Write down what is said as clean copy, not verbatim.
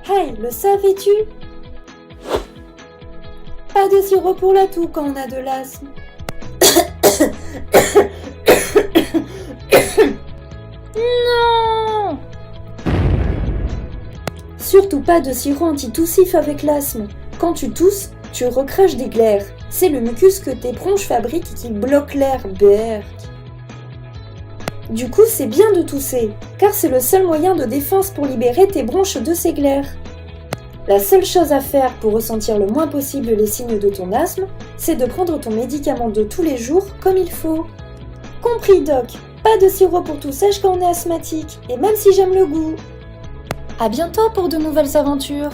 Hey, le savais-tu? Pas de sirop pour la toux quand on a de l'asthme. Non! Surtout pas de sirop antitoussif avec l'asthme. Quand tu tousses, tu recraches des glaires. C'est le mucus que tes bronches fabriquent qui bloque l'air, berk. Du coup, c'est bien de tousser, car c'est le seul moyen de défense pour libérer tes bronches de ces glaires. La seule chose à faire pour ressentir le moins possible les signes de ton asthme, c'est de prendre ton médicament de tous les jours comme il faut. Compris, Doc. Pas de sirop pour tout sèche quand on est asthmatique, et même si j'aime le goût. À bientôt pour de nouvelles aventures.